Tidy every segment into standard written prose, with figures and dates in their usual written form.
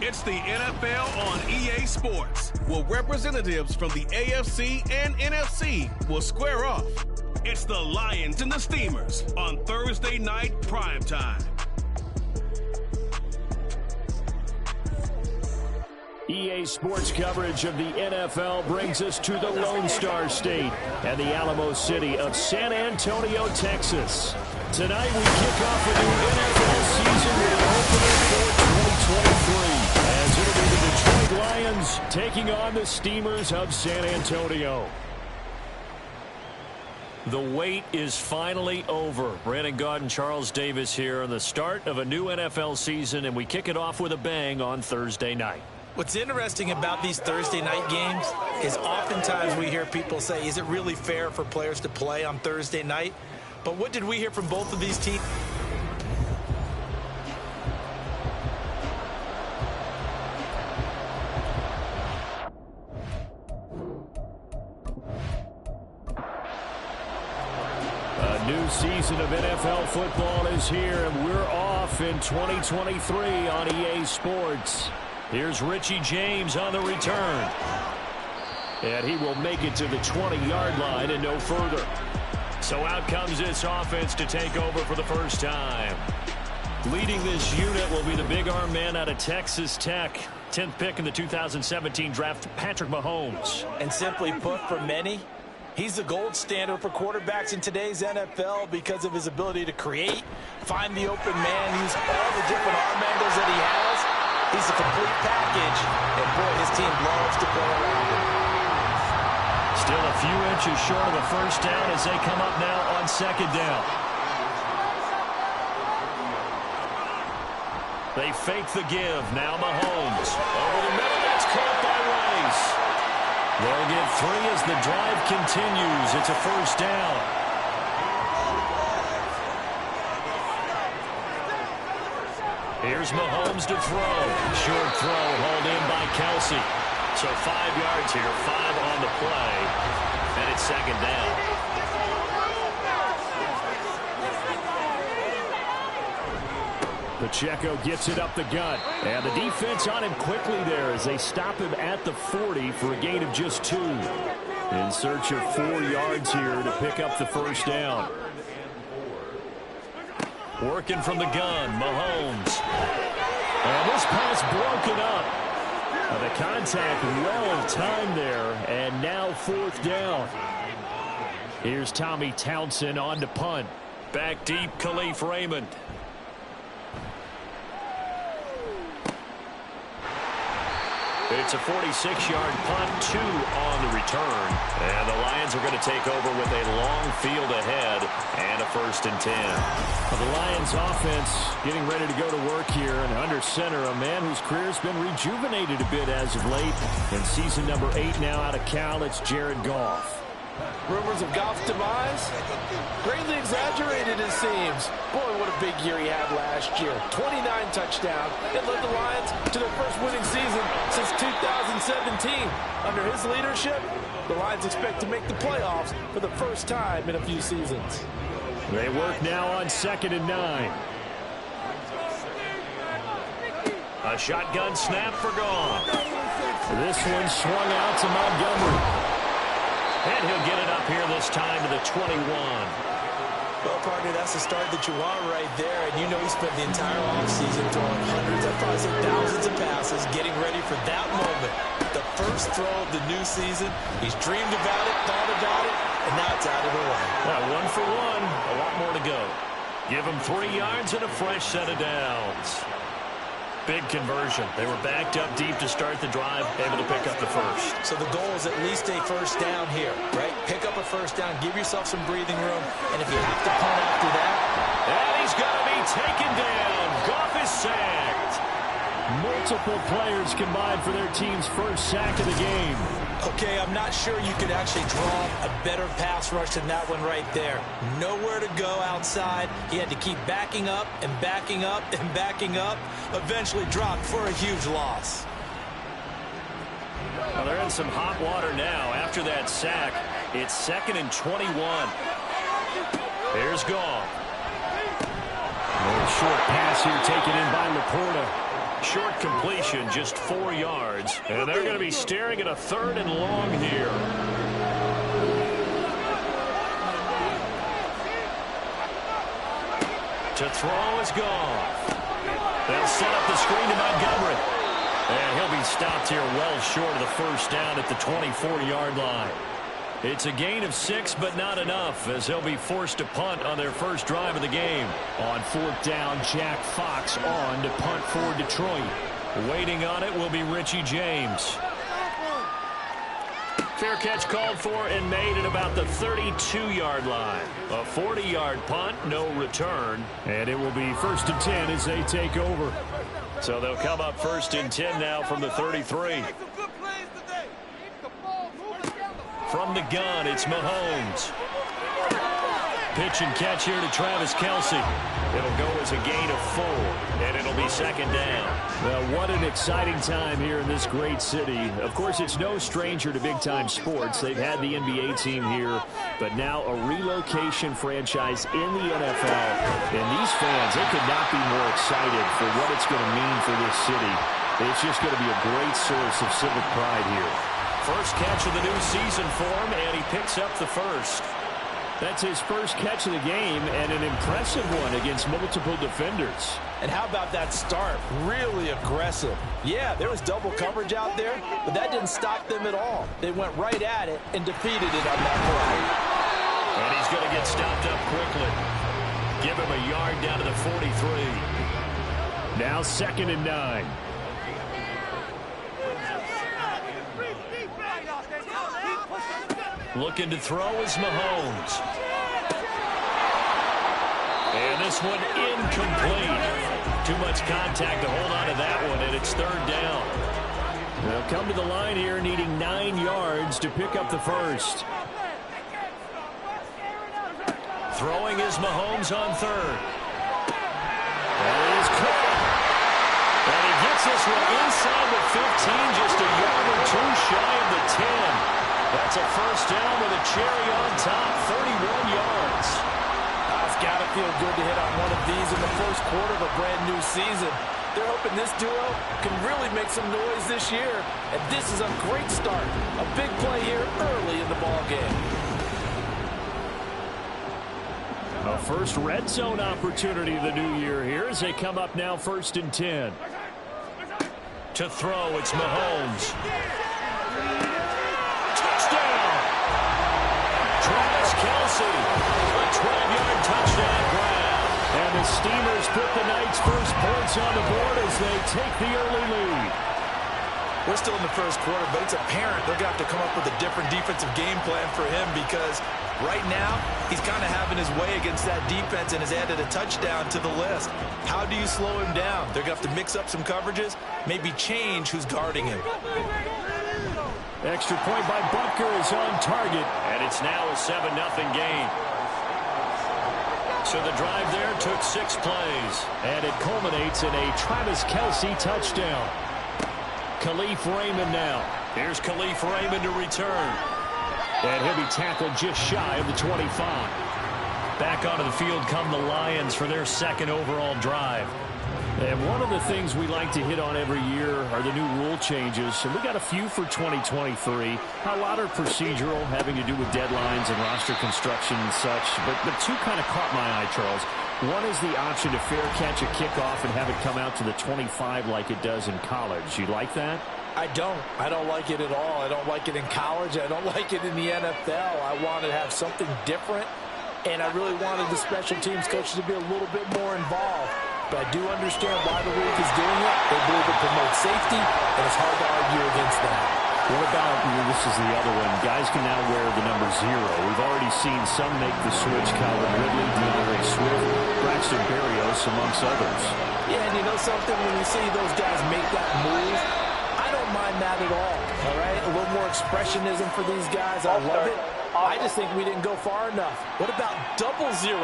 It's the NFL on EA Sports, where representatives from the AFC and NFC will square off. It's the Lions and the Steamers on Thursday night primetime. EA Sports coverage of the NFL brings us to the Lone Star State and the Alamo City of San Antonio, Texas. Tonight we kick off a new NFL season with an opener for 2023 as it'll be the Detroit Lions taking on the Steamers of San Antonio. The wait is finally over. Brandon Gaudin and Charles Davis here on the start of a new NFL season, and we kick it off with a bang on Thursday night. What's interesting about these Thursday night games is oftentimes we hear people say, is it really fair for players to play on Thursday night? But what did we hear from both of these teams? A new season of NFL football is here, and we're off in 2023 on EA Sports. Here's Richie James on the return. And he will make it to the 20-yard line and no further. So out comes this offense to take over for the first time. Leading this unit will be the big arm man out of Texas Tech. 10th pick in the 2017 draft, Patrick Mahomes. And simply put, for many, he's the gold standard for quarterbacks in today's NFL because of his ability to create, find the open man, use all the different arm angles that he has. He's a complete package, and boy, his team loves to play around him. Still a few inches short of the first down as they come up now on second down. They fake the give. Now Mahomes. Over the middle, that's caught by Rice. They'll get 3 as the drive continues. It's a first down. Here's Mahomes to throw. Short throw hauled in by Kelsey. So 5 yards here, 5 on the play, and it's second down. Pacheco gets it up the gut, and the defense on him quickly there as they stop him at the 40 for a gain of just 2. In search of 4 yards here to pick up the first down. Working from the gun, Mahomes. And this pass broken up. The contact well timed there, and now fourth down. Here's Tommy Townsend on to punt. Back deep, Khalif Raymond. It's a 46-yard punt, 2 on the return. And the Lions are going to take over with a long field ahead and a 1st and 10. Well, the Lions offense getting ready to go to work here, and under center, a man whose career has been rejuvenated a bit as of late. In season number 8 now out of Cal, it's Jared Goff. Rumors of Goff's demise? Greatly exaggerated, it seems. Boy, what a big year he had last year. 29 touchdowns. It led the Lions to their first winning season since 2017. Under his leadership, the Lions expect to make the playoffs for the first time in a few seasons. They work now on 2nd and 9. A shotgun snap for Goff. This one swung out to Montgomery. And he'll get it up here this time to the 21. Well, partner, that's the start that you want right there. And you know he spent the entire offseason throwing hundreds, I'd probably say thousands of passes, getting ready for that moment. The first throw of the new season. He's dreamed about it, thought about it, and now it's out of the way. Well, 1 for 1. A lot more to go. Give him 3 yards and a fresh set of downs. Big conversion. They were backed up deep to start the drive, able to pick up the first. So the goal is at least a first down here, right? Pick up a first down, give yourself some breathing room, and if you have to punt after that. And he's going to be taken down. Goff is sacked. Multiple players combined for their team's first sack of the game. Okay, I'm not sure you could actually draw a better pass rush than that one right there. Nowhere to go outside. He had to keep backing up and backing up and backing up. Eventually dropped for a huge loss. Well, they're in some hot water now after that sack. It's 2nd and 21. Here's Goff. A short pass here taken in by Laporta. Short completion, just 4 yards. And they're going to be staring at a 3rd and long here. To throw is gone. They'll set up the screen to Montgomery. And he'll be stopped here well short of the first down at the 24-yard line. It's a gain of 6, but not enough, as they'll be forced to punt on their first drive of the game. On 4th down, Jack Fox on to punt for Detroit. Waiting on it will be Richie James. Fair catch called for and made at about the 32-yard line. A 40-yard punt, no return. And it will be 1st and 10 as they take over. So they'll come up 1st and 10 now from the 33. From the gun, it's Mahomes. Pitch and catch here to Travis Kelce. It'll go as a gain of 4, and it'll be 2nd down. Well, what an exciting time here in this great city. Of course, it's no stranger to big-time sports. They've had the NBA team here, but now a relocation franchise in the NFL. And these fans, they could not be more excited for what it's going to mean for this city. It's just going to be a great source of civic pride here. First catch of the new season for him, and he picks up the first. That's his first catch of the game, and an impressive one against multiple defenders. And how about that start? Really aggressive. Yeah, there was double coverage out there, but that didn't stop them at all. They went right at it and defeated it on that play. And he's going to get stopped up quickly. Give him a yard down to the 43. Now 2nd and 9. Looking to throw is Mahomes. And this one incomplete. Too much contact to hold on to that one, and it's 3rd down. They'll come to the line here needing 9 yards to pick up the first. Throwing is Mahomes on 3rd. That is caught. And he gets this one inside the 15, just a yard or 2 shy of the 10. That's a first down with a cherry on top, 31 yards. It's got to feel good to hit on one of these in the first quarter of a brand new season. They're hoping this duo can really make some noise this year. And this is a great start. A big play here early in the ball game. A first red zone opportunity of the new year here as they come up now 1st and 10. To throw, it's Mahomes. Travis Kelce, a 12-yard touchdown grab. And the Steamers put the Knights' first points on the board as they take the early lead. We're still in the first quarter, but it's apparent they're going to have to come up with a different defensive game plan for him because right now he's kind of having his way against that defense and has added a touchdown to the list. How do you slow him down? They're going to have to mix up some coverages, maybe change who's guarding him. Extra point by Butker is on target, and it's now a 7-0 game. So the drive there took 6 plays, and it culminates in a Travis Kelce touchdown. Khalif Raymond now. Here's Khalif Raymond to return. And he'll be tackled just shy of the 25. Back onto the field come the Lions for their 2nd overall drive. And one of the things we like to hit on every year are the new rule changes. And we got a few for 2023. A lot are procedural, having to do with deadlines and roster construction and such. But 2 kind of caught my eye, Charles. One is the option to fair catch a kickoff and have it come out to the 25 like it does in college. You like that? I don't like it at all. I don't like it in college. I don't like it in the NFL. I want to have something different. And I really wanted the special teams coaches to be a little bit more involved. But I do understand why the league is doing it. They believe it promotes safety, and it's hard to argue against that. What about, this is the other one, guys can now wear the number 0. We've already seen some make the switch, Calvin Ridley, DeAndre Swift, Braxton Berrios, amongst others. Yeah, and you know something, when you see those guys make that move, I don't mind that at all right? A little more expressionism for these guys, I love it. I just think we didn't go far enough. What about 00,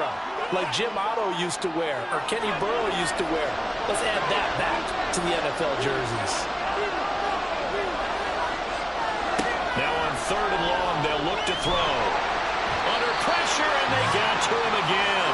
like Jim Otto used to wear, or Kenny Burrow used to wear? Let's add that back to the NFL jerseys. Now on 3rd and long, they'll look to throw. Under pressure, and they got to him again.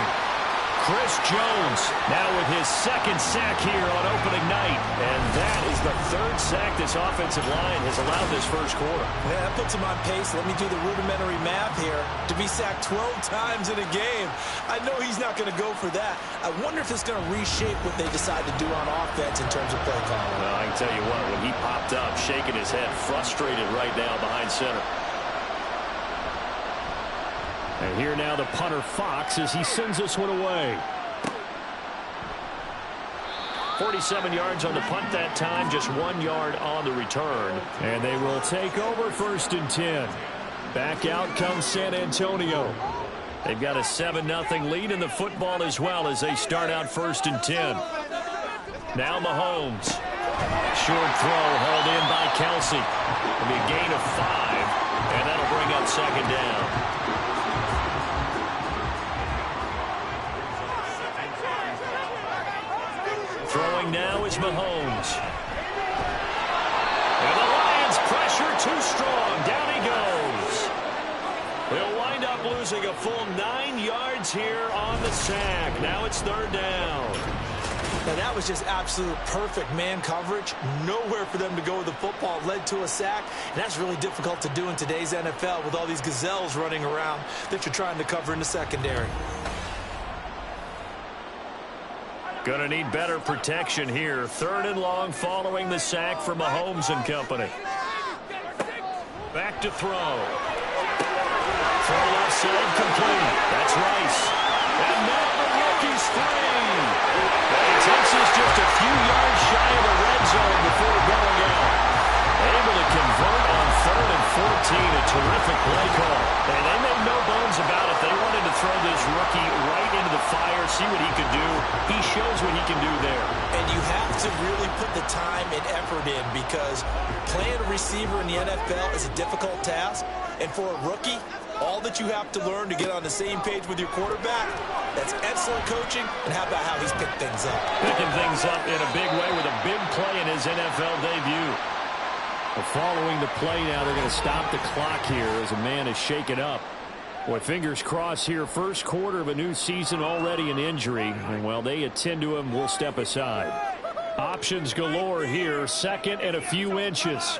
Chris Jones now with his second sack here on opening night. And that is the third sack this offensive line has allowed this first quarter. Yeah, that puts him on pace. Let me do the rudimentary math here. To be sacked 12 times in a game, I know he's not going to go for that. I wonder if it's going to reshape what they decide to do on offense in terms of play calling. Well, I can tell you what, when he popped up, shaking his head, frustrated right now behind center. And here now the punter Fox as he sends this one away. 47 yards on the punt that time, just 1 yard on the return. And they will take over 1st and 10. Back out comes San Antonio. They've got a 7-0 lead in the football as well as they start out 1st and 10. Now Mahomes. Short throw hauled in by Kelsey. It'll be a gain of 5, and that'll bring up 2nd down. Throwing now is Mahomes. And the Lions pressure too strong. Down he goes. They'll wind up losing a full 9 yards here on the sack. Now it's 3rd down. Now that was just absolute perfect man coverage. Nowhere for them to go with the football. It led to a sack. And that's really difficult to do in today's NFL with all these gazelles running around that you're trying to cover in the secondary. Gonna need better protection here. 3rd and long following the sack for Mahomes and company. Back to throw. Throw left side complete. That's Rice. And now the rookie's 3. But Texas just a few yards shy of the red zone before going out. Able to convert on 3rd and 14. A terrific play call. And they made no bones about it. They wanted to throw this rookie right into the fire, see what he could do. He shows what he can do there. And you have to really put the time and effort in because playing a receiver in the NFL is a difficult task. And for a rookie, all that you have to learn to get on the same page with your quarterback, that's excellent coaching. And how about how he's picked things up? Picking things up in a big way with a big play in his NFL debut. Well, following the play now, they're going to stop the clock here as a man is shaken up. Boy, fingers crossed here. First quarter of a new season, already an injury. And while they attend to him, we'll step aside. Options galore here. 2nd and a few inches.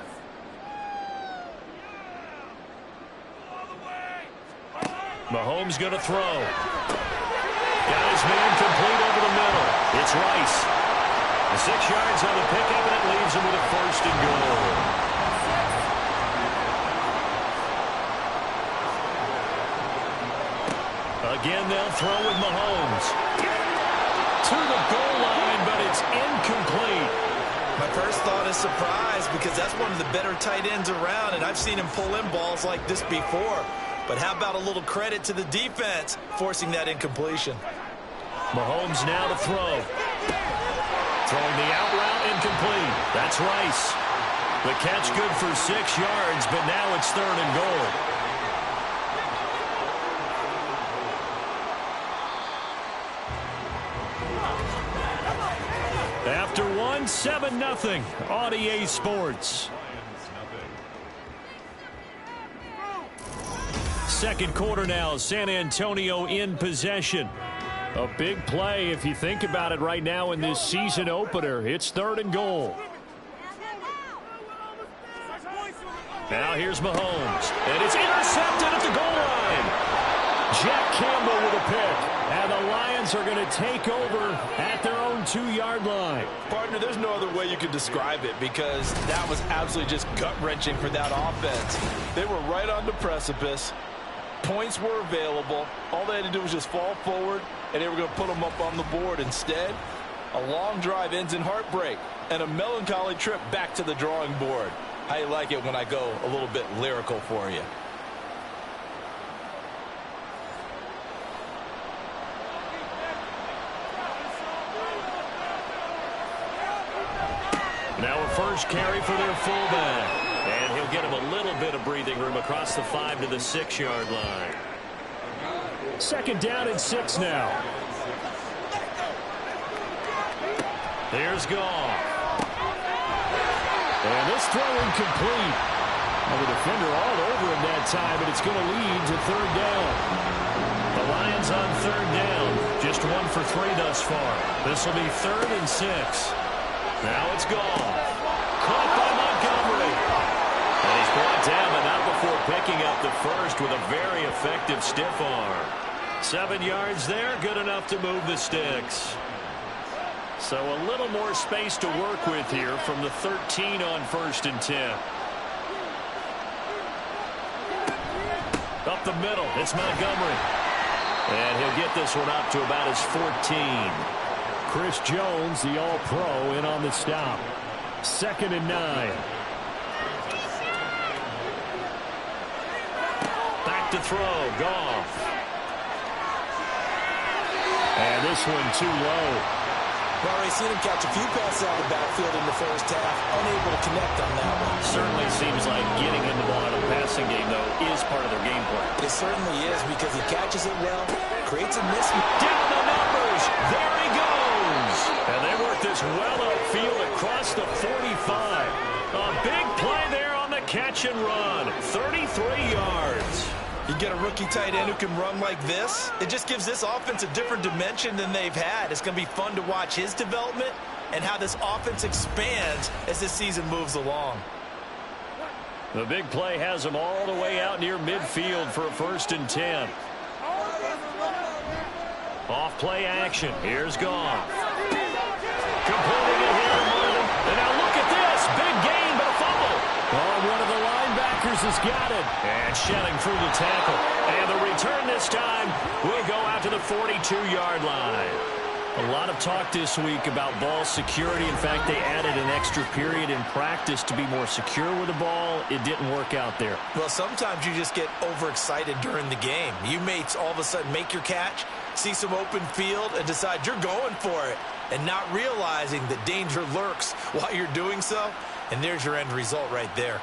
Mahomes going to throw. Got his man complete over the middle. It's Rice. 6 yards on the pickup, and it leaves him with a 1st and goal. Again, they'll throw with Mahomes. To the goal line, but it's incomplete. My first thought is surprise because that's one of the better tight ends around, and I've seen him pull in balls like this before. But how about a little credit to the defense forcing that incompletion? Mahomes now to throw. Throwing the out route incomplete. That's Rice. The catch good for 6 yards, but now it's 3rd and goal. After one, 7-0 on EA Sports. Second quarter now, San Antonio in possession. A big play if you think about it right now in this season opener. It's 3rd and goal. Now here's Mahomes. And it's intercepted at the goal line. Jack Campbell with a pick. And the Lions are going to take over at their own 2-yard line. Partner, there's no other way you could describe it because that was absolutely just gut-wrenching for that offense. They were right on the precipice. Points were available. All they had to do was just fall forward, and they were going to put them up on the board. Instead, a long drive ends in heartbreak and a melancholy trip back to the drawing board. How you like it when I go a little bit lyrical for you? Now a first carry for their fullback. And he'll get him a little bit of breathing room across the 5 to the 6-yard line. 2nd down and 6 now. Here's Goff. And this throw incomplete. Well, the defender all over him that time, but it's going to lead to 3rd down. The Lions on 3rd down. Just 1 for 3 thus far. This will be 3rd and 6. Now it's gone. Caught by Montgomery. And he's brought down, but not before picking up the first with a very effective stiff arm. 7 yards there, good enough to move the sticks. So a little more space to work with here from the 13 on 1st and 10. Up the middle, it's Montgomery. And he'll get this one up to about his 14. Chris Jones, the All-Pro, in on the stop. 2nd and 9. Back to throw, Goff. And this one too low. Well, we've seen him catch a few passes out of the backfield in the first half, unable to connect on that one. Certainly seems like getting him the ball in a passing game, though, is part of their game plan. It certainly is because he catches it well, creates a mismatch. Down the numbers. There he goes. And they work this well upfield across the 45. A big play there on the catch and run. 33 yards. You get a rookie tight end who can run like this, it just gives this offense a different dimension than they've had. It's going to be fun to watch his development and how this offense expands as this season moves along. The big play has him all the way out near midfield for a 1st and 10. Off play action. Here's Goff. Completing it here, Martin. And now look at this. Big gain, but a fumble. Oh, one of the linebackers has got it. And shedding through the tackle. And the return this time will go out to the 42-yard line. A lot of talk this week about ball security. In fact, they added an extra period in practice to be more secure with the ball. It didn't work out there. Well, sometimes you just get overexcited during the game. You may all of a sudden make your catch, see some open field, and decide you're going for it, and not realizing that danger lurks while you're doing so. And there's your end result right there.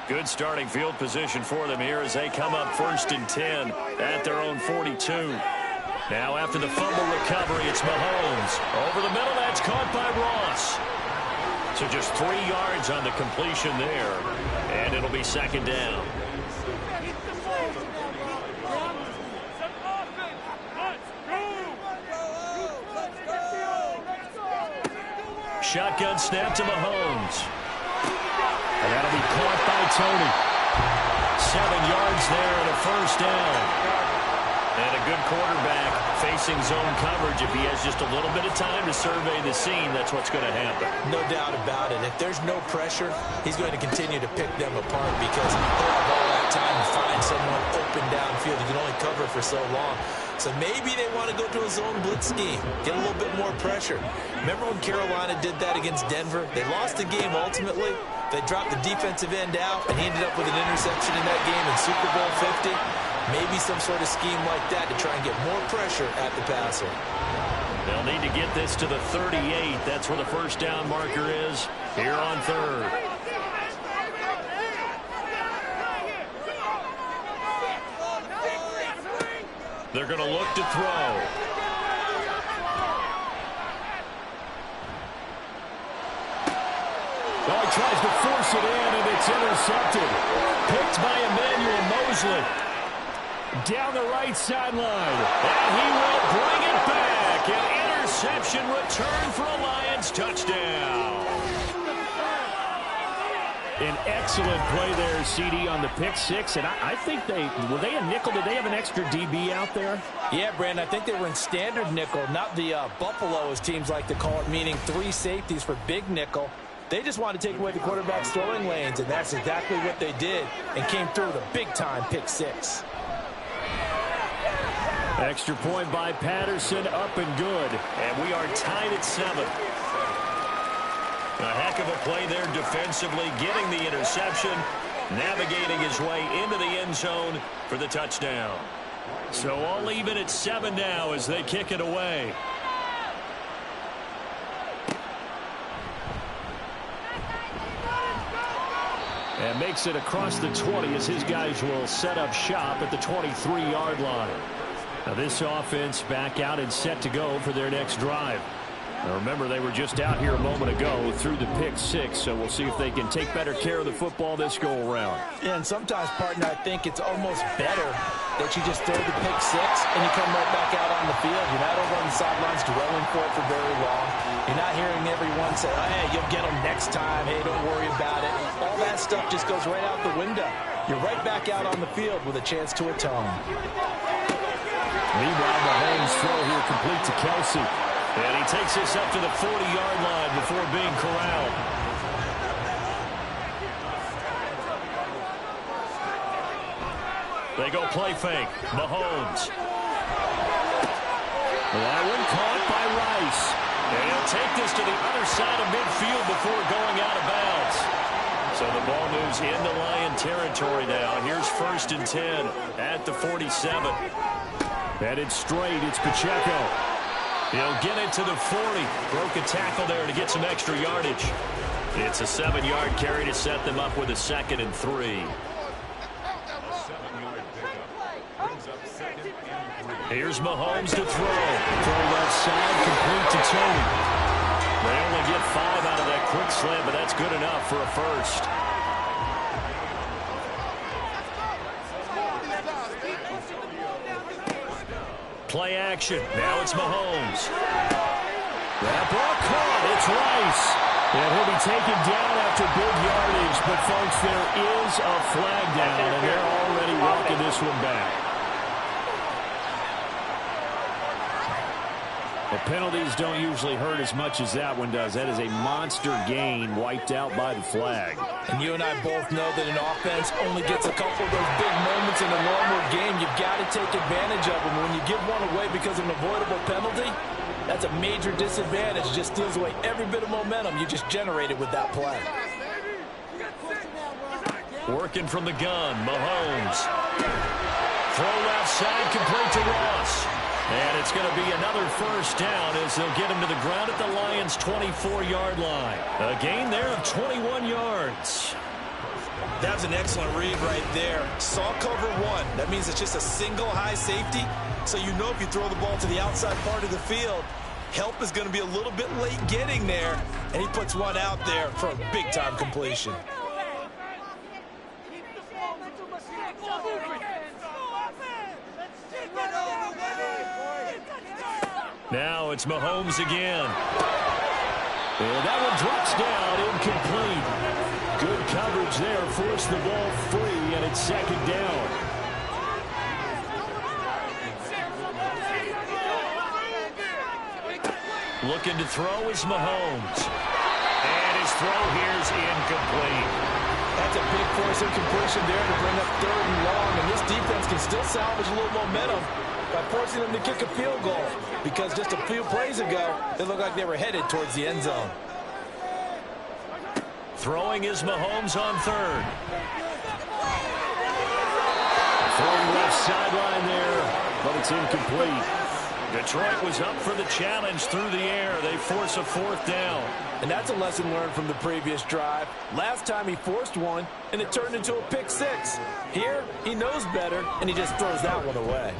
Good starting field position for them here as they come up 1st and 10 at their own 42. Now after the fumble recovery, it's Mahomes. Over the middle, that's caught by Ross. So just 3 yards on the completion there. And it'll be 2nd down. Shotgun snap to Mahomes. And that'll be caught by Tony. 7 yards there and a 1st down. And a good quarterback facing zone coverage. If he has just a little bit of time to survey the scene, that's what's going to happen. No doubt about it. If there's no pressure, he's going to continue to pick them apart because he'll have all that time to find someone open downfield. He can only cover for so long. So maybe they want to go to a zone blitz scheme, get a little bit more pressure. Remember when Carolina did that against Denver? They lost the game ultimately. They dropped the defensive end out, and he ended up with an interception in that game in Super Bowl 50. Maybe some sort of scheme like that to try and get more pressure at the passer. They'll need to get this to the 38. That's where the 1st down marker is here on 3rd. They're going to look to throw. Oh, he tries to force it in, and it's intercepted. Picked by Emmanuel Mosley. Down the right sideline. And he will bring it back. An interception return for a Lions touchdown. An excellent play there, CD, on the pick 6. And I think were they a nickel? Did they have an extra DB out there? Yeah, Brandon, I think they were in standard nickel, not the Buffalo, as teams like to call it, meaning 3 safeties for big nickel. They just wanted to take away the quarterback's throwing lanes, and that's exactly what they did and came through with a big-time pick 6. Extra point by Patterson, up and good. And we are tied at 7. A heck of a play there defensively, getting the interception, navigating his way into the end zone for the touchdown. So all even at 7 now as they kick it away. And makes it across the 20 as his guys will set up shop at the 23-yard line. Now this offense back out and set to go for their next drive. Now remember, they were just out here a moment ago through the pick 6, so we'll see if they can take better care of the football this go around. Yeah, and sometimes, partner, I think it's almost better that you just throw the pick six and you come right back out on the field. You're not over on the sidelines dwelling for it for very long. You're not hearing everyone say, oh, hey, you'll get them next time. Hey, don't worry about it. All that stuff just goes right out the window. You're right back out on the field with a chance to atone. Meanwhile, Mahomes' throw here complete to Kelsey. And he takes this up to the 40-yard line before being corralled. They go play fake. Mahomes. That one caught by Rice. And he'll take this to the other side of midfield before going out of bounds. So the ball moves into Lion territory now. Here's 1st and 10 at the 47. Headed straight, it's Pacheco. He'll get it to the 40. Broke a tackle there to get some extra yardage. It's a 7-yard carry to set them up with a 2nd and 3. Here's Mahomes to throw. Throw left side, complete to Tony. They only get 5 out of that quick slant, but that's good enough for a first. Play action. Now it's Mahomes. That ball caught. It's Rice. And he'll be taken down after big yardage. But, folks, there is a flag down, and they're already walking this one back. The penalties don't usually hurt as much as that one does. That is a monster gain wiped out by the flag. And you and I both know that an offense only gets a couple of those big moments in a normal game. You've got to take advantage of them. When you give one away because of an avoidable penalty, that's a major disadvantage. It just steals away every bit of momentum you just generated with that play. Working from the gun, Mahomes. Throw left side, complete to Ross. And it's going to be another first down as they'll get him to the ground at the Lions' 24-yard line. A gain there of 21 yards. That's an excellent read right there. Saw cover 1. That means it's just a single high safety. So you know if you throw the ball to the outside part of the field, help is going to be a little bit late getting there. And he puts one out there for a big-time completion. Now it's Mahomes again. And that one drops down, incomplete. Good coverage there, forced the ball free, and it's 2nd down. Looking to throw is Mahomes. And his throw here's incomplete. That's a big force incompletion there to bring up 3rd and long, and this defense can still salvage a little momentum by forcing them to kick a field goal, because just a few plays ago, they looked like they were headed towards the end zone. Throwing is Mahomes on 3rd. Throwing left sideline there, but it's incomplete. Detroit was up for the challenge through the air. They force a 4th down. And that's a lesson learned from the previous drive. Last time he forced one, and it turned into a pick 6. Here, he knows better, and he just throws that one away.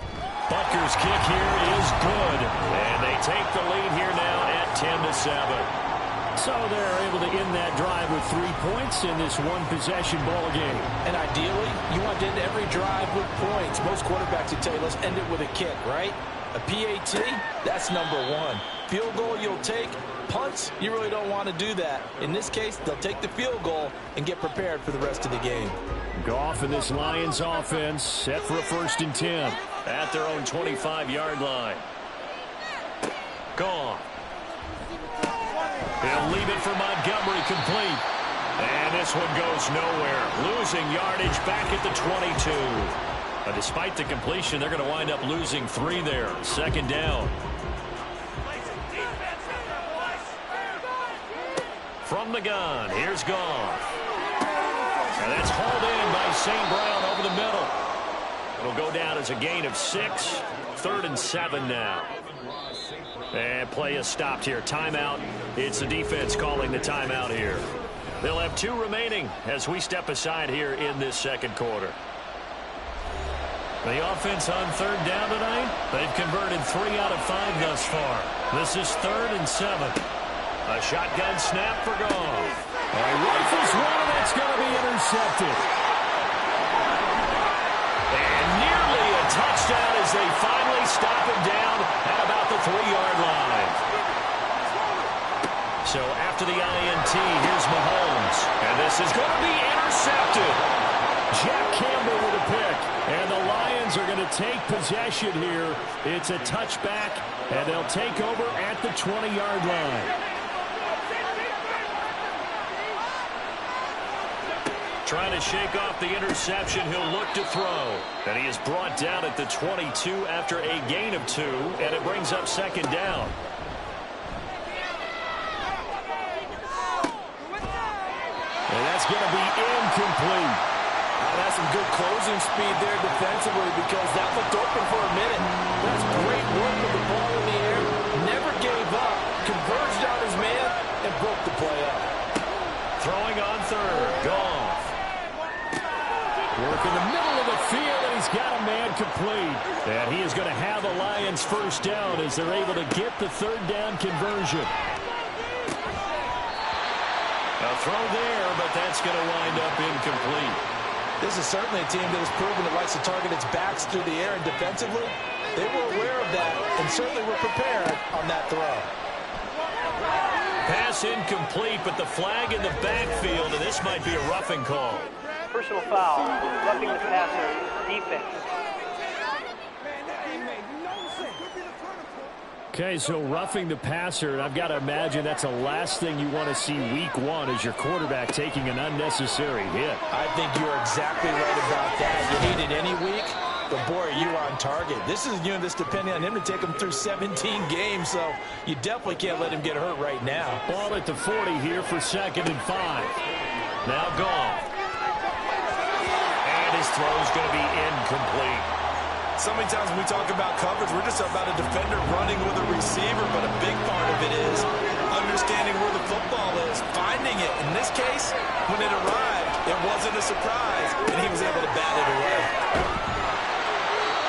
Butker's kick here is good. And they take the lead here now at 10-7. So they're able to end that drive with 3 points in this one-possession ball game. And ideally, you want to end every drive with points. Most quarterbacks would tell you, let's end it with a kick, right? A PAT, that's number 1. Field goal you'll take. Punts, you really don't want to do that. In this case, they'll take the field goal and get prepared for the rest of the game. Goff and this Lions offense set for a 1st and 10 at their own 25-yard line. Goff. He'll leave it for Montgomery, complete. And this one goes nowhere. Losing yardage back at the 22. Despite the completion, they're going to wind up losing 3 there. 2nd down. From the gun, here's Goff. And that's hauled in by St. Brown over the middle. It'll go down as a gain of 6. 3rd and 7 now. And play is stopped here. Timeout. It's the defense calling the timeout here. They'll have 2 remaining as we step aside here in this 2nd quarter. The offense on 3rd down tonight, they've converted 3 out of 5 thus far. This is 3rd and 7. A shotgun snap for Goff. And rifles one, that's going to be intercepted. And nearly a touchdown as they finally stop him down at about the 3-yard line. So after the INT, here's Mahomes. And this is going to be intercepted. Jack Campbell with a pick. And the Lions are going to take possession here. It's a touchback, and they'll take over at the 20-yard line. Trying to shake off the interception. He'll look to throw. And he is brought down at the 22 after a gain of 2, and it brings up second down. And that's going to be incomplete. That's some good closing speed there defensively because that looked open for a minute. That's great work with the ball in the air. Never gave up. Converged on his man and broke the play up. Throwing on third. Goff. Work in the middle of the field, and he's got a man complete. And he is going to have the Lions first down as they're able to get the third down conversion. A throw there, but that's going to wind up incomplete. This is certainly a team that has proven it likes to target its backs through the air, and defensively, they were aware of that and certainly were prepared on that throw. Pass incomplete, but the flag in the backfield, and this might be a roughing call. Personal foul, roughing the passer, defense. Okay, so roughing the passer, and I've got to imagine that's the last thing you want to see week 1 as your quarterback taking an unnecessary hit. I think you're exactly right about that. You hate it any week, but boy, are you on target. This is that's depending on him to take him through 17 games, so you definitely can't let him get hurt right now. Ball at the 40 here for 2nd and 5. Now Goff. And his throw is going to be incomplete. So many times when we talk about coverage, we're just about a defender running with a receiver, but a big part of it is understanding where the football is, finding it. In this case, when it arrived, it wasn't a surprise, and he was able to bat it away.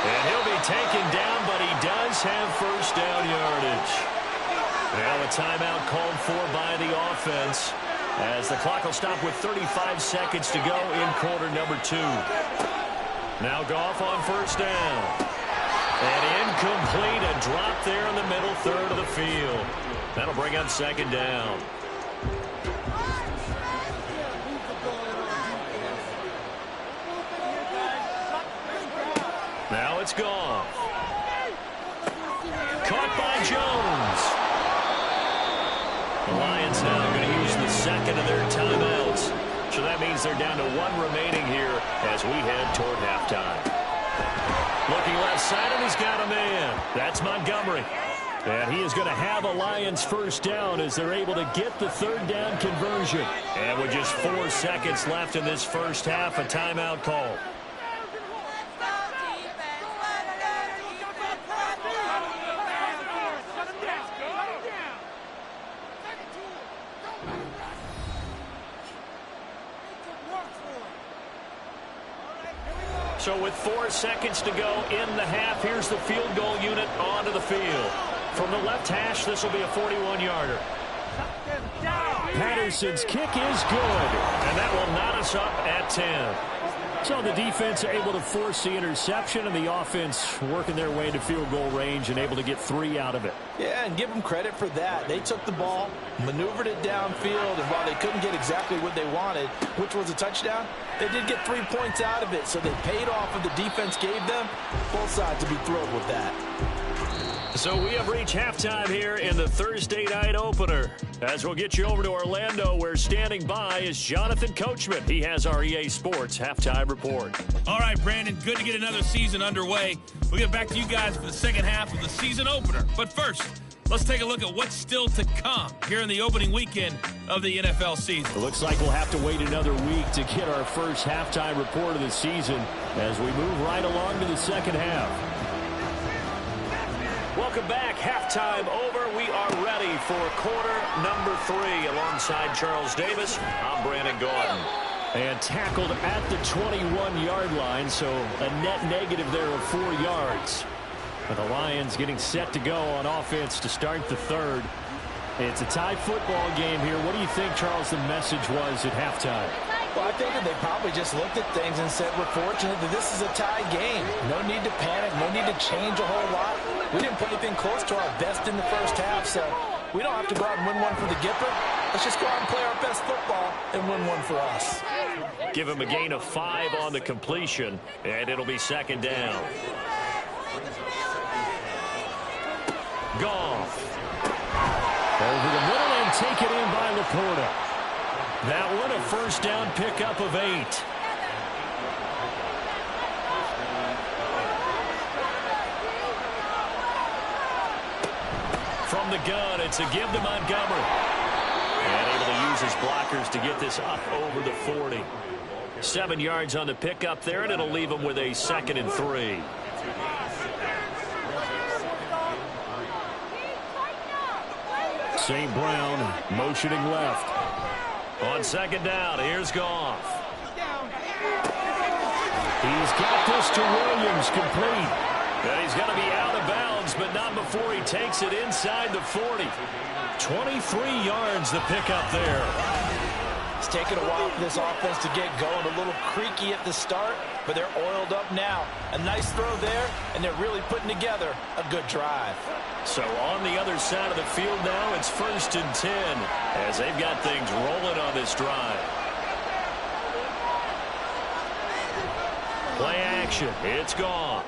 And he'll be taken down, but he does have first down yardage. Now a timeout called for by the offense as the clock will stop with 35 seconds to go in quarter number 2. Now Goff on first down. And incomplete, a drop there in the middle third of the field. That'll bring up second down. Now it's Goff. Caught by Jones. The Lions now going to use the second of their timeouts. So that means they're down to 1 remaining here as we head toward halftime. Looking left side, and he's got a man. That's Montgomery. And he is going to have a Lions first down as they're able to get the third down conversion. And with just 4 seconds left in this first half, a timeout call. So with 4 seconds to go in the half, here's the field goal unit onto the field. From the left hash, this will be a 41-yarder. Patterson's kick is good, and that will knot us up at 10. So the defense able to force the interception, and the offense working their way to field goal range and able to get 3 out of it. Yeah, and give them credit for that. They took the ball, maneuvered it downfield, and while they couldn't get exactly what they wanted, which was a touchdown, they did get 3 points out of it, so they paid off what the defense gave them. Both sides to be thrilled with that. So we have reached halftime here in the Thursday night opener. As we'll get you over to Orlando, where standing by is Jonathan Coachman. He has our EA Sports halftime report. All right, Brandon, good to get another season underway. We'll get back to you guys for the second half of the season opener. But first, let's take a look at what's still to come here in the opening weekend of the NFL season. It looks like we'll have to wait another week to get our first halftime report of the season as we move right along to the second half. Welcome back. Halftime over. We are ready for quarter number 3 alongside Charles Davis. I'm Brandon Gaudin. And tackled at the 21-yard line, so a net negative there of 4 yards. And the Lions getting set to go on offense to start the third. It's a tie football game here. What do you think, Charles, the message was at halftime? Well, I think that they probably just looked at things and said, we're fortunate that this is a tie game. No need to panic, no need to change a whole lot. We didn't play anything close to our best in the first half, so we don't have to go out and win one for the Gipper. Let's just go out and play our best football and win one for us. Give him a gain of 5 on the completion, and it'll be second down. Goff. Over the middle and taken in by Laporta. That one a first down pickup of 8. From the gun, it's a give to Montgomery. And able to use his blockers to get this up over the 40. 7 yards on the pickup there, and it'll leave him with a 2nd and 3. St. Brown motioning left. On second down, here's Goff. He's got this to Williams, complete. And he's going to be out of bounds, but not before he takes it inside the 40. 23 yards the pickup there. It's taken a while for this offense to get going. A little creaky at the start, but they're oiled up now. A nice throw there, and they're really putting together a good drive. So on the other side of the field now, it's 1st and 10 as they've got things rolling on this drive. Play action. It's Goff.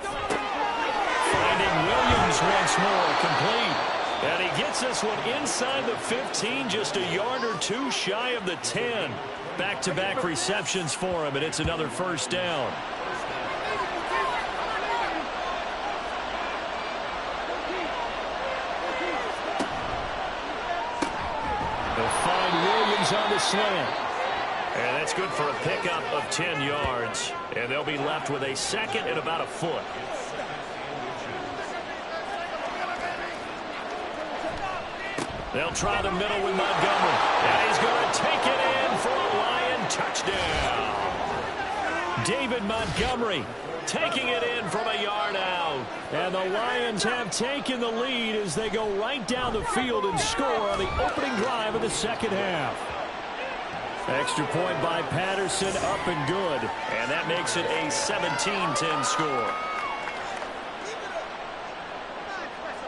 Finding Williams once more, complete. And he gets this one inside the 15, just a yard or 2 shy of the 10. Back-to-back receptions for him, and it's another first down. They'll find Williams on the slant. And that's good for a pickup of 10 yards. And they'll be left with a 2nd and about a foot. They'll try the middle with Montgomery. And he's going to take it in for a Lion touchdown. David Montgomery taking it in from a yard out. And the Lions have taken the lead as they go right down the field and score on the opening drive of the second half. Extra point by Patterson, up and good. And that makes it a 17-10 score.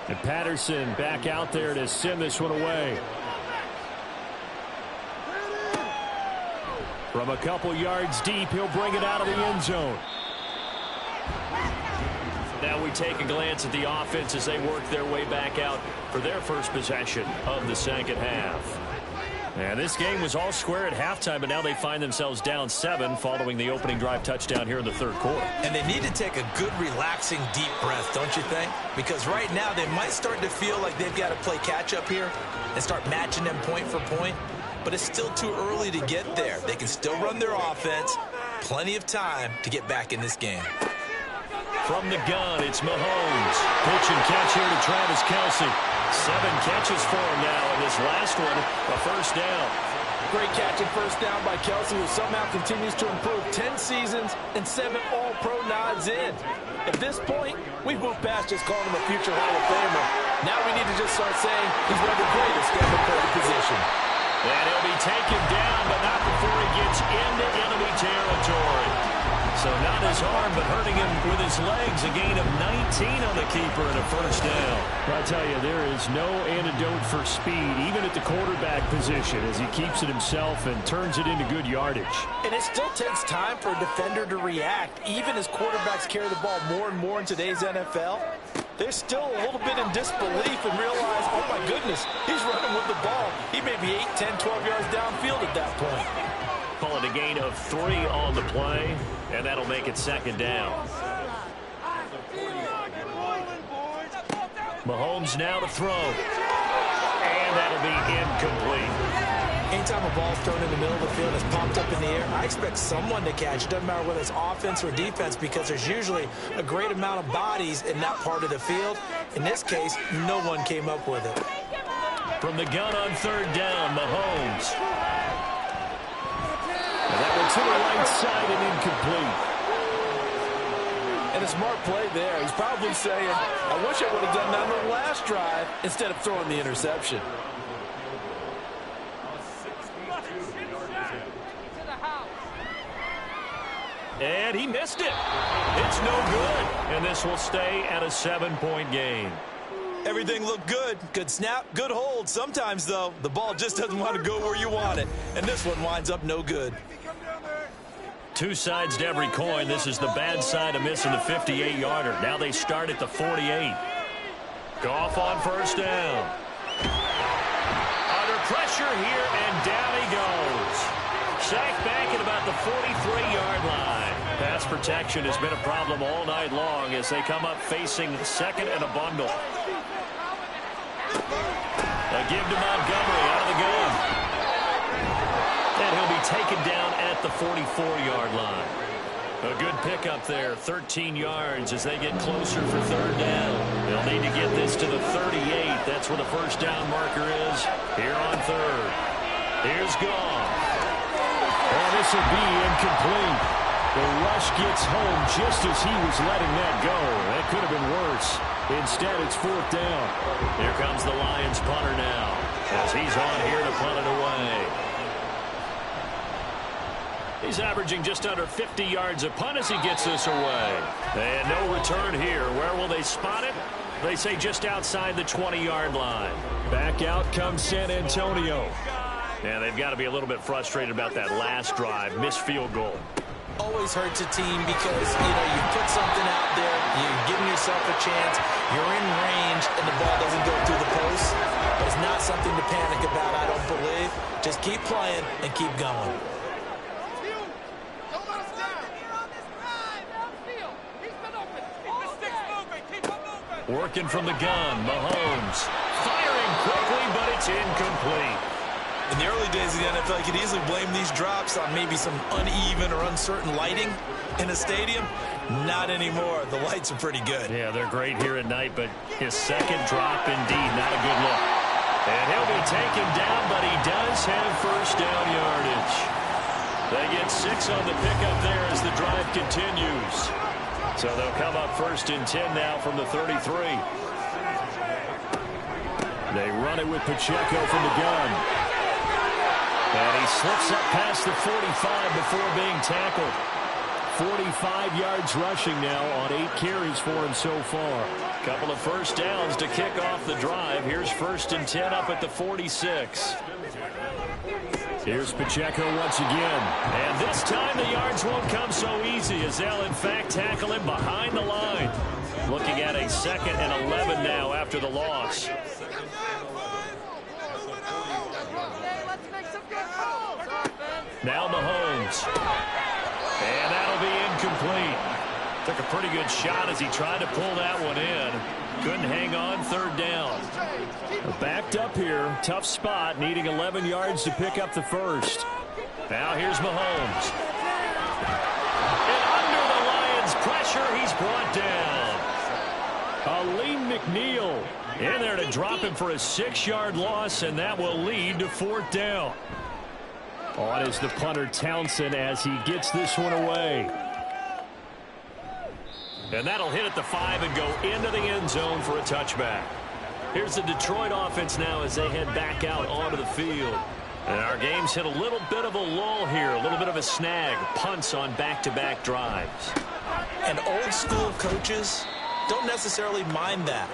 And Patterson back out there to send this one away. From a couple yards deep, he'll bring it out of the end zone. Now we take a glance at the offense as they work their way back out for their first possession of the second half. And this game was all square at halftime, but now they find themselves down 7 following the opening drive touchdown here in the third quarter. And they need to take a good, relaxing, deep breath, don't you think? Because right now they might start to feel like they've got to play catch-up here and start matching them point for point. But it's still too early to get there. They can still run their offense. Plenty of time to get back in this game. From the gun, it's Mahomes. Pitch and catch here to Travis Kelce. 7 catches for him now, and this last one, a first down. Great catch and first down by Kelce, who somehow continues to improve. 10 seasons and 7 All-Pro nods in. At this point, we've moved past just calling him a future Hall of Famer. Now we need to just start saying he's one of the greatest at the position. And he'll be taken down, but not before he gets into enemy territory. So not his arm, but hurting him with his legs. A gain of 19 on the keeper and a first down. I tell you, there is no antidote for speed, even at the quarterback position, as he keeps it himself and turns it into good yardage. And it still takes time for a defender to react, even as quarterbacks carry the ball more and more in today's NFL. They're still a little bit in disbelief and realize, oh my goodness, he's running with the ball. He may be 8, 10, 12 yards downfield at that point. Call it a gain of 3 on the play, and that'll make it second down. Mahomes now to throw. And that'll be incomplete. Anytime a ball's thrown in the middle of the field, it's popped up in the air, I expect someone to catch. It doesn't matter whether it's offense or defense, because there's usually a great amount of bodies in that part of the field. In this case, no one came up with it. From the gun on third down, Mahomes. And that one to the right side and incomplete. And a smart play there. He's probably saying, I wish I would have done that on the last drive instead of throwing the interception. And he missed it. It's no good. And this will stay at a 7-point game. Everything looked good. Good snap, good hold. Sometimes, though, the ball just doesn't want to go where you want it. And this one winds up no good. Two sides to every coin. This is the bad side of missing the 58-yarder. Now they start at the 48. Goff on first down. Under pressure here, and down he goes. Sacked back at about the 43-yard line. Pass protection has been a problem all night long as they come up facing second and a bundle. A give to Montgomery out of the gun. And he'll be taken down at the 44-yard line. A good pickup there, 13 yards as they get closer for third down. They'll need to get this to the 38. That's where the first down marker is here on third. Here's Goff. Oh, this will be incomplete. The rush gets home just as he was letting that go. That could have been worse. Instead, it's fourth down. Here comes the Lions punter now as he's on here to punt it away. He's averaging just under 50 yards a punt as he gets this away. And no return here. Where will they spot it? They say just outside the 20-yard line. Back out comes San Antonio. And they've got to be a little bit frustrated about that last drive. Missed field goal. Always hurts a team because, you put something out there, you're giving yourself a chance, you're in range, and the ball doesn't go through the post. But it's not something to panic about, I don't believe. Just keep playing and keep going. Working from the gun, Mahomes. Firing quickly, but it's incomplete. In the early days of the NFL, you could easily blame these drops on maybe some uneven or uncertain lighting in a stadium. Not anymore. The lights are pretty good. Yeah, they're great here at night, but his second drop, indeed, not a good look. And he'll be taken down, but he does have first down yardage. They get 6 on the pickup there as the drive continues. So they'll come up first and 10 now from the 33. They run it with Pacheco from the gun. And he slips up past the 45 before being tackled. 45 yards rushing now on 8 carries for him so far. Couple of first downs to kick off the drive. Here's first and 10 up at the 46. Here's Pacheco once again. And this time the yards won't come so easy as they'll in fact tackle him behind the line. Looking at a 2nd and 11 now after the loss. Now Mahomes. And that'll be incomplete. Took a pretty good shot as he tried to pull that one in. Couldn't hang on, third down. Backed up here. Tough spot, needing 11 yards to pick up the first. Now here's Mahomes. And under the Lions' pressure, he's brought down. Aleem McNeil in there to drop him for a 6-yard loss, and that will lead to fourth down. On is the punter Townsend as he gets this one away. And that'll hit at the 5 and go into the end zone for a touchback. Here's the Detroit offense now as they head back out onto the field. And our game's hit a little bit of a lull here, a little bit of a snag. Punts on back-to-back drives. And old school coaches don't necessarily mind that.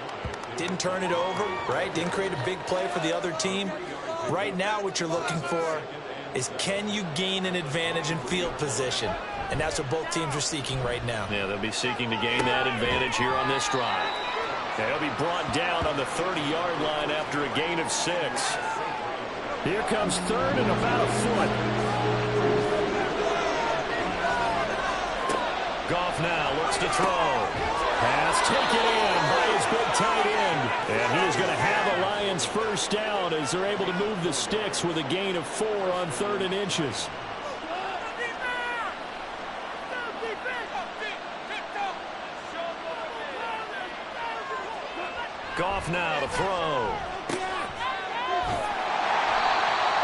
Didn't turn it over, right? Didn't create a big play for the other team. Right now what you're looking for is can you gain an advantage in field position? And that's what both teams are seeking right now. Yeah, they'll be seeking to gain that advantage here on this drive. And he'll be brought down on the 30-yard line after a gain of 6. Here comes third and about a foot. Goff now looks to throw. Pass taken in by his big tight end. And he is going to have a Lions first down as they're able to move the sticks with a gain of 4 on 3rd and inches. Goff now to throw.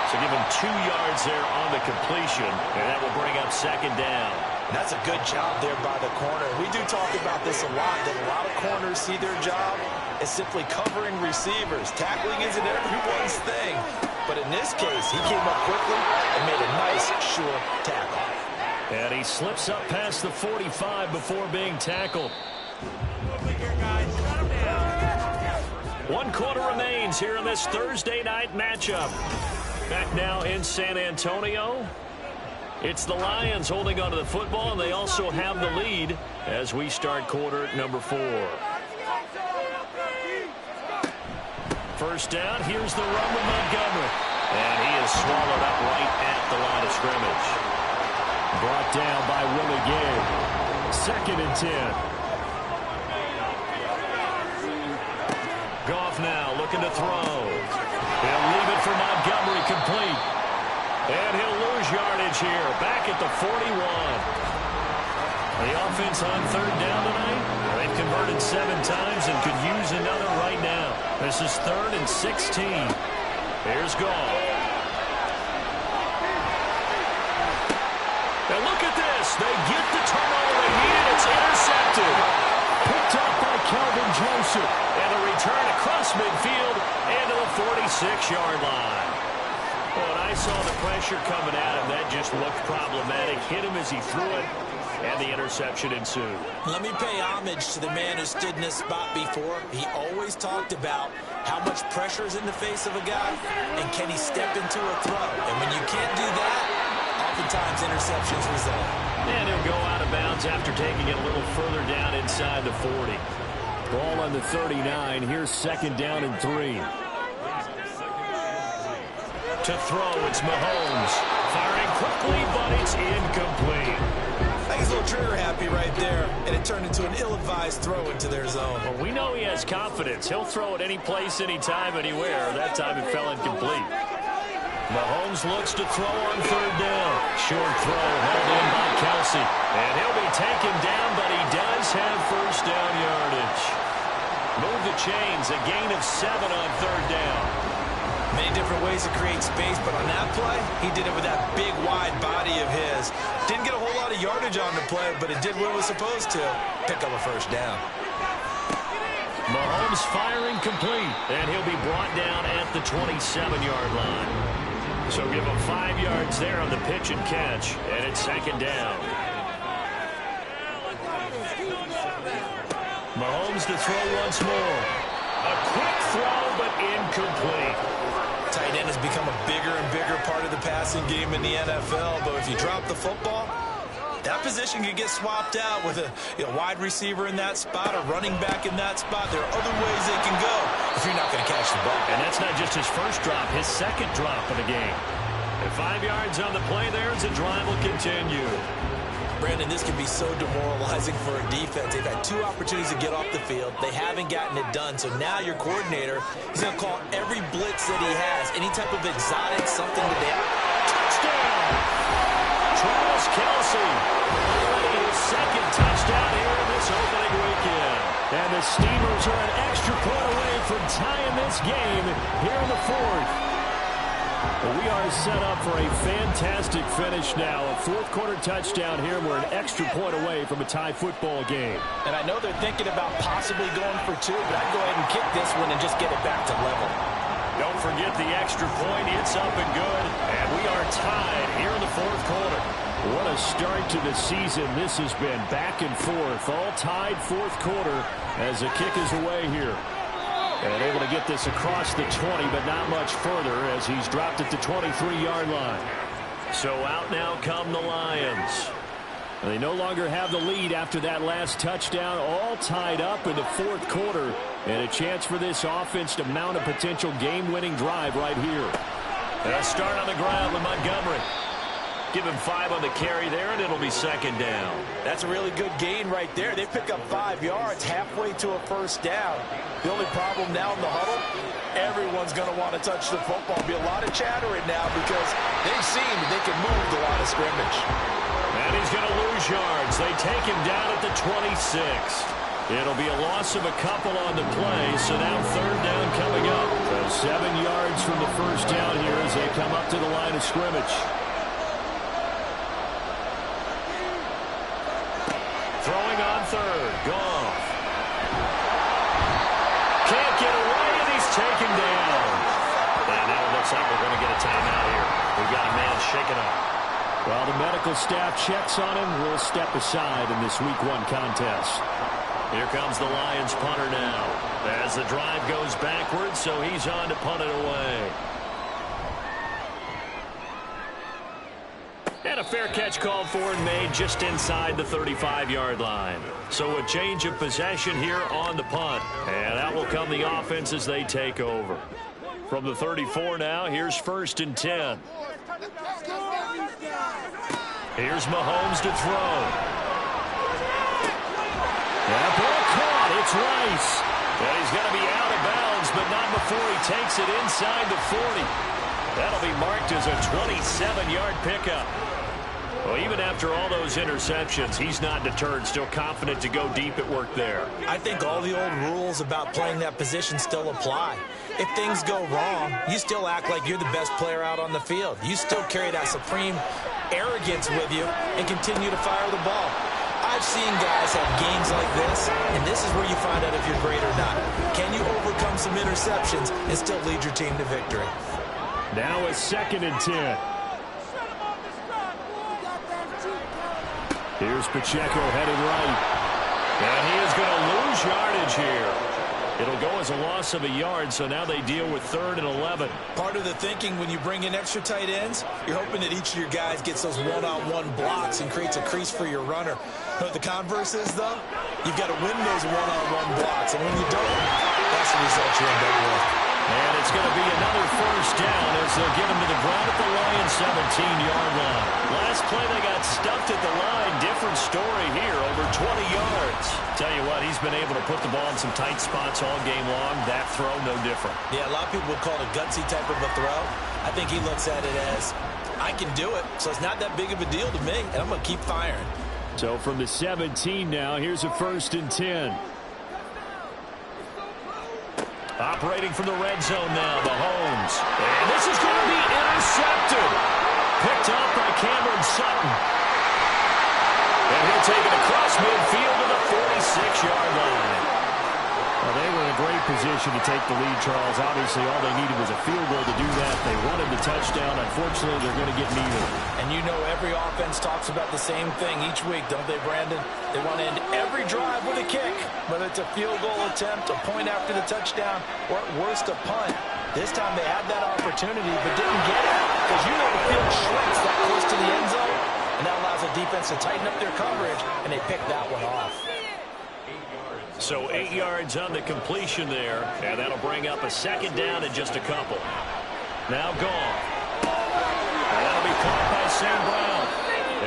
So give him 2 yards there on the completion, and that will bring up second down. That's a good job there by the corner. We do talk about this a lot, that a lot of corners see their job as simply covering receivers. Tackling isn't everyone's thing. But in this case, he came up quickly and made a nice, sure tackle. And he slips up past the 45 before being tackled. 1 quarter remains here in this Thursday night matchup. Back now in San Antonio. It's the Lions holding onto the football, and they also have the lead as we start quarter number 4. First down, here's the run with Montgomery. And he is swallowed up right at the line of scrimmage. Brought down by Willie Gay. 2nd and 10. Goff now looking to throw. He'll leave it for Montgomery, complete. And he'll lose yardage here, back at the 41. The offense on 3rd down tonight. They've converted 7 times and could use another right now. This is 3rd and 16. Here's Goff. And look at this. They get the turnover they need. It's intercepted. Picked up by Kelvin Joseph. And a return across midfield and to the 46-yard line. When I saw the pressure coming at him, that just looked problematic. Hit him as he threw it, and the interception ensued. Let me pay homage to the man who stood in this spot before. He always talked about how much pressure is in the face of a guy, and can he step into a throw. And when you can't do that, oftentimes interceptions result. And he'll go out of bounds after taking it a little further down inside the 40. Ball on the 39. Here's 2nd down and 3. To throw, it's Mahomes. Firing quickly, but it's incomplete. I think he's a little trigger happy right there, and it turned into an ill-advised throw into their zone. Well, we know he has confidence. He'll throw it any place, anytime, anywhere. That time it fell incomplete. Mahomes looks to throw on 3rd down. Short throw held in by Kelsey. And he'll be taken down, but he does have 1st down yardage. Move the chains, a gain of 7 on 3rd down. Many different ways to create space, but on that play, he did it with that big, wide body of his. Didn't get a whole lot of yardage on the play, but it did what it was supposed to. Pick up a 1st down. Mahomes firing complete, and he'll be brought down at the 27-yard line. So give him 5 yards there on the pitch and catch, and it's 2nd down. Mahomes to throw once more. A quick throw, but incomplete. Tight end has become a bigger and bigger part of the passing game in the NFL, but if you drop the football, that position could get swapped out with a wide receiver in that spot, a running back in that spot. There are other ways they can go if you're not going to catch the ball. And that's not just his first drop, his 2nd drop of the game. And 5 yards on the play there as the drive will continue. Brandon, this can be so demoralizing for a defense. They've had 2 opportunities to get off the field. They haven't gotten it done. So now your coordinator is going to call every blitz that he has, any type of exotic, something that they... Touchdown! Travis Kelce. Already his 2nd touchdown here in this opening weekend. And the Steamers are an extra point away from tying this game here in the 4th. Well, we are set up for a fantastic finish now. A 4th quarter touchdown here. We're an extra point away from a tie football game. And I know they're thinking about possibly going for 2, but I'd go ahead and kick this one and just get it back to level. Don't forget the extra point. It's up and good. And we are tied here in the 4th quarter. What a start to the season this has been. Back and forth. All tied 4th quarter as the kick is away here. And able to get this across the 20, but not much further as he's dropped at the 23-yard line. So out now come the Lions. They no longer have the lead after that last touchdown. All tied up in the 4th quarter. And a chance for this offense to mount a potential game-winning drive right here. And a start on the ground with Montgomery. Give him 5 on the carry there, and it'll be 2nd down. That's a really good gain right there. They pick up 5 yards halfway to a 1st down. The only problem now in the huddle, everyone's going to want to touch the football. Be a lot of chattering now because they've seen that they can move the line of scrimmage. And he's going to lose yards. They take him down at the 26. It'll be a loss of a couple on the play, so now 3rd down coming up. So 7 yards from the 1st down here as they come up to the line of scrimmage. Throwing on 3rd. Goff. Can't get away, and he's taken down. And now it looks like we're going to get a timeout here. We've got a man shaken up. While the medical staff checks on him, we'll step aside in this Week 1 contest. Here comes the Lions punter now. As the drive goes backwards, so he's on to punt it away. And a fair catch called for and made just inside the 35-yard line. So a change of possession here on the punt. And out will come the offense as they take over. From the 34 now, here's 1st and 10. Here's Mahomes to throw. That ball caught. It's Rice. And he's going to be out of bounds, but not before he takes it inside the 40. That'll be marked as a 27-yard pickup. Well, even after all those interceptions, he's not deterred, still confident to go deep at work there. I think all the old rules about playing that position still apply. If things go wrong, you still act like you're the best player out on the field. You still carry that supreme arrogance with you and continue to fire the ball. I've seen guys have games like this, and this is where you find out if you're great or not. Can you overcome some interceptions and still lead your team to victory? Now a 2nd and 10. Here's Pacheco headed right. And he is going to lose yardage here. It'll go as a loss of a yard, so now they deal with 3rd and 11. Part of the thinking when you bring in extra tight ends, you're hoping that each of your guys gets those one-on-one blocks and creates a crease for your runner. But the converse is, though, you've got to win those one-on-one blocks, and when you don't, that's the result you end up with. And it's going to be another 1st down as they'll get him to the ground at the Lions' 17-yard line. Last play they got stuffed at the line. Different story here, over 20 yards. Tell you what, he's been able to put the ball in some tight spots all game long. That throw, no different. Yeah, a lot of people would call it a gutsy type of a throw. I think he looks at it as, I can do it, so it's not that big of a deal to me, and I'm going to keep firing. So from the 17 now, here's a 1st and 10. Operating from the red zone now, Mahomes. And this is going to be intercepted. Picked up by Cameron Sutton. And he'll take it across midfield to the 46-yard line. Well, they were in a great position to take the lead, Charles. Obviously, all they needed was a field goal to do that. They wanted the touchdown. Unfortunately, they're going to get neither. And you know every offense talks about the same thing each week, don't they, Brandon? They want to end every drive with a kick, whether it's a field goal attempt, a point after the touchdown, or at worst, a punt. This time they had that opportunity but didn't get it because you know the field shrinks that close to the end zone, and that allows the defense to tighten up their coverage, and they picked that one off. So 8 yards on the completion there, and that'll bring up a 2nd down in just a couple. Now gone. And that'll be caught by St. Brown.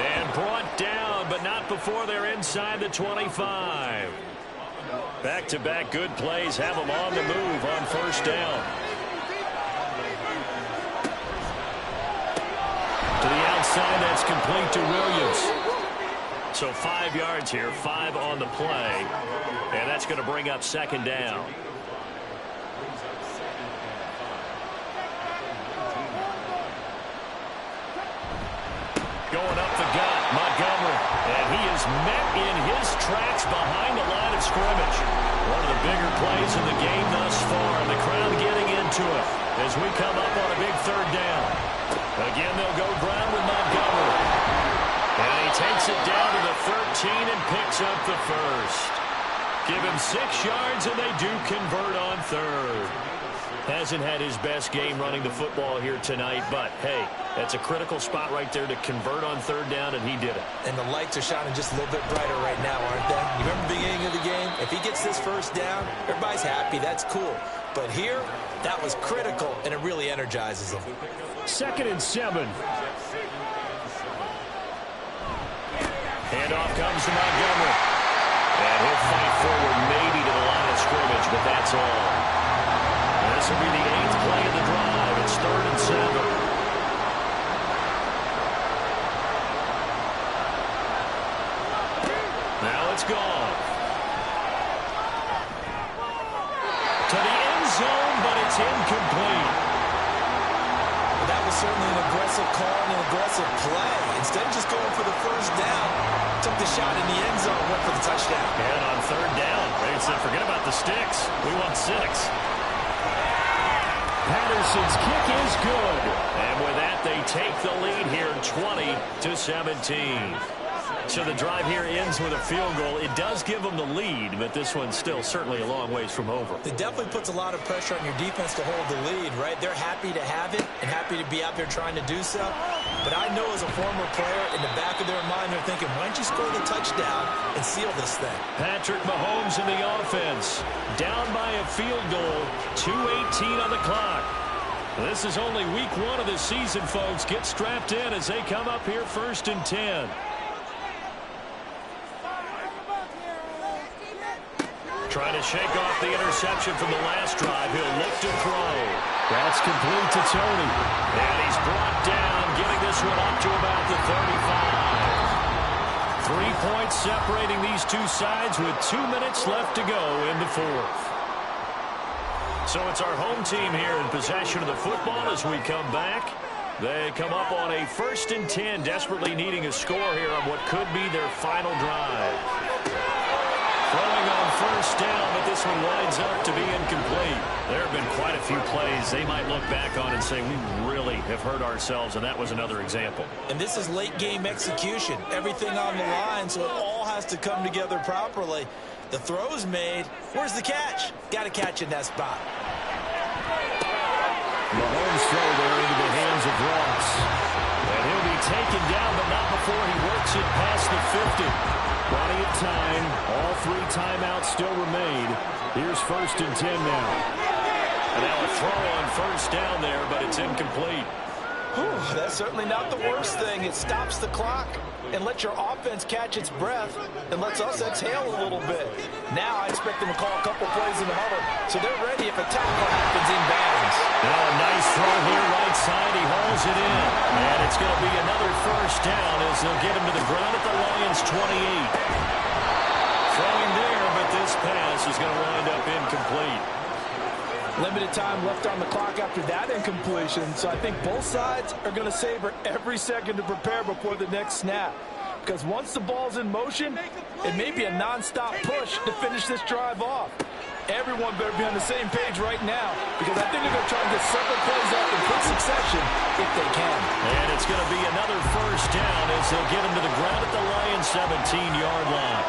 And brought down, but not before they're inside the 25. Back-to-back good plays have them on the move on 1st down. To the outside, that's complete to Williams. So 5 yards here, 5 on the play. And that's going to bring up 2nd down. Going up the gut, Montgomery. And he is met in his tracks behind the line of scrimmage. One of the bigger plays in the game thus far. And the crowd getting into it as we come up on a big 3rd down. Again, they'll go ground with Montgomery. And he takes it down to the 13 and picks up the 1st. Give him 6 yards, and they do convert on 3rd. Hasn't had his best game running the football here tonight, but, hey, that's a critical spot right there to convert on 3rd down, and he did it. And the lights are shining just a little bit brighter right now, aren't they? You remember the beginning of the game? If he gets this 1st down, everybody's happy. That's cool. But here, that was critical, and it really energizes him. 2nd and 7. Handoff comes to Montgomery. And he'll fight forward maybe to the line of scrimmage, but that's all. And this will be the 8th play of the drive. It's 3rd and 7. Now it's gone. To the end zone, but it's incomplete. That was certainly an aggressive call and an aggressive play. Instead of just going for the 1st down, took the shot in the end zone, went for the touchdown. And on 3rd down, they said, forget about the sticks. We want 6. Patterson's kick is good. And with that, they take the lead here 20-17. So the drive here ends with a field goal. It does give them the lead, but this one's still certainly a long ways from over. It definitely puts a lot of pressure on your defense to hold the lead, right? They're happy to have it and happy to be out there trying to do so. But I know as a former player, in the back of their mind, they're thinking, why don't you score the touchdown and seal this thing? Patrick Mahomes in the offense. Down by a field goal. 2:18 on the clock. This is only week 1 of the season, folks. Get strapped in as they come up here 1st and 10. Trying to shake off the interception from the last drive. He'll look to throw. That's complete to Tony. And he's brought down, getting this one up to about the 35. 3 points separating these two sides with 2 minutes left to go in the 4th. So it's our home team here in possession of the football as we come back. They come up on a 1st and 10, desperately needing a score here on what could be their final drive. Throwing on 1st down, but this one winds up to be incomplete. There have been quite a few plays they might look back on and say, we really have hurt ourselves, and that was another example. And this is late-game execution. Everything on the line, so it all has to come together properly. The throw's made. Where's the catch? Got to catch in that spot. Mahomes throw there into the hands of Ross. And he'll be taken down, but not before he works it past the 50. Plenty of time. All 3 timeouts still remain. Here's 1st and 10 now. And now a throw on 1st down there, but it's incomplete. Whew, that's certainly not the worst thing. It stops the clock and lets your offense catch its breath and lets us exhale a little bit. Now I expect them to call a couple plays in the huddle so they're ready if a tackle happens in bounds. Now a nice throw here right side. He hauls it in. And it's going to be another 1st down as they'll get him to the ground at the Lions' 28. Throwing there, but this pass is going to wind up incomplete. Limited time left on the clock after that incompletion, so I think both sides are going to savor every second to prepare before the next snap. Because once the ball's in motion, it may be a non-stop push to finish this drive off. Everyone better be on the same page right now, because I think they're going to try and get several plays out in quick succession if they can. And it's going to be another 1st down as they'll get him to the ground at the Lions' 17-yard line.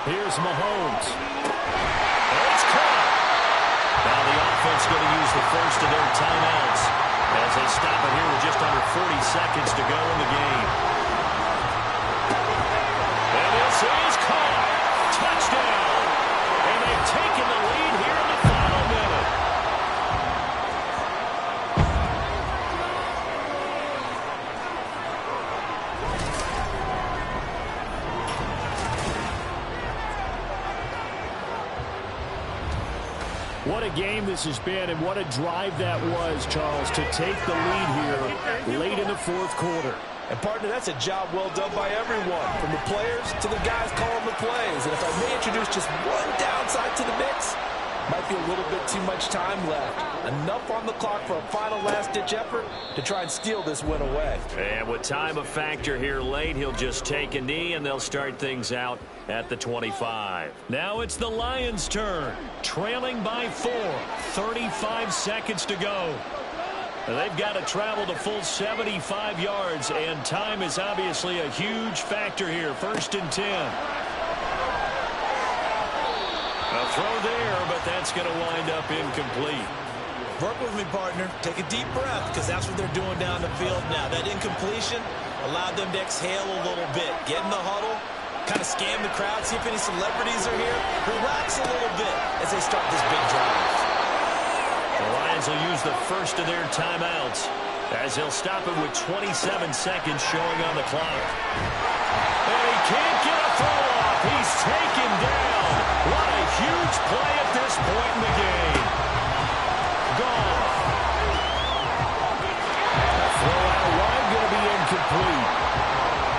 Here's Mahomes. Now the offense going to use the first of their timeouts as they stop it here with just under 40 seconds to go in the game. And this is caught. Touchdown. And they've taken the lead here in the final minute. What a game this has been, and what a drive that was, Charles, to take the lead here late in the 4th quarter. And, partner, that's a job well done by everyone, from the players to the guys calling the plays. And if I may introduce just one downside to the mix, might be a little bit too much time left. Enough on the clock for a final last-ditch effort to try and steal this win away. And with time a factor here late, he'll just take a knee, and they'll start things out at the 25. Now it's the Lions' turn, trailing by 4, 35 seconds to go. They've got to travel the full 75 yards, and time is obviously a huge factor here. 1st and 10. A throw there, but that's going to wind up incomplete. Work with me, partner. Take a deep breath, because that's what they're doing down the field now. That incompletion allowed them to exhale a little bit. Get in the huddle, kind of scan the crowd, see if any celebrities are here. Relax a little bit as they start this big drive. The Lions will use the first of their timeouts as they'll stop it with 27 seconds showing on the clock. And he can't get a throw off. He's taken down. What a huge play at this point in the game. Gone. Throw out wide, going to be incomplete.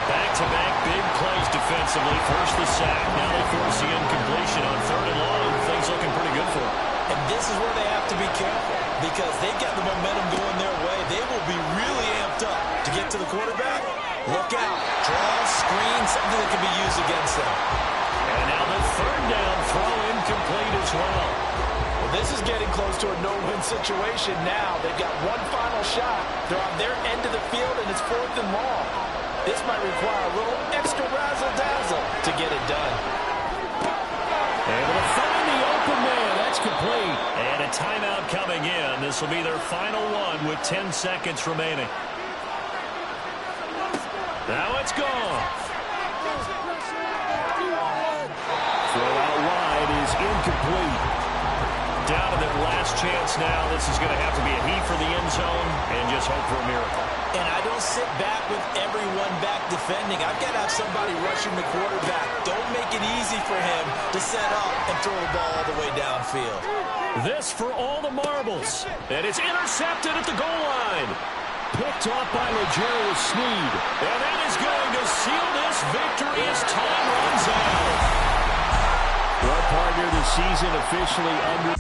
Back-to-back big plays defensively. First the sack, now they force the incompletion on 3rd and long. Things looking pretty good for them. And this is where they have to be careful, because they've got the momentum going their way. They will be really amped up to get to the quarterback. Look out. Draw, screen, something that can be used against them. And now the 3rd down throw incomplete as well. This is getting close to a no-win situation now. They've got one final shot. They're on their end of the field, and it's 4th and long. This might require a little extra razzle-dazzle to get it done. Able to find the open man. That's complete. And a timeout coming in. This will be their final one with 10 seconds remaining. Now it's gone. Throw out wide is incomplete. Down to their last chance now. This is going to have to be a heave for the end zone and just hope for a miracle. And I don't sit back with everyone back defending. I've got to have somebody rushing the quarterback. Don't make it easy for him to set up and throw the ball all the way downfield. This for all the marbles. And it's intercepted at the goal line. Picked off by L'Jarius Sneed. And that is going to seal this victory as time runs out. Well, partner, the season officially under...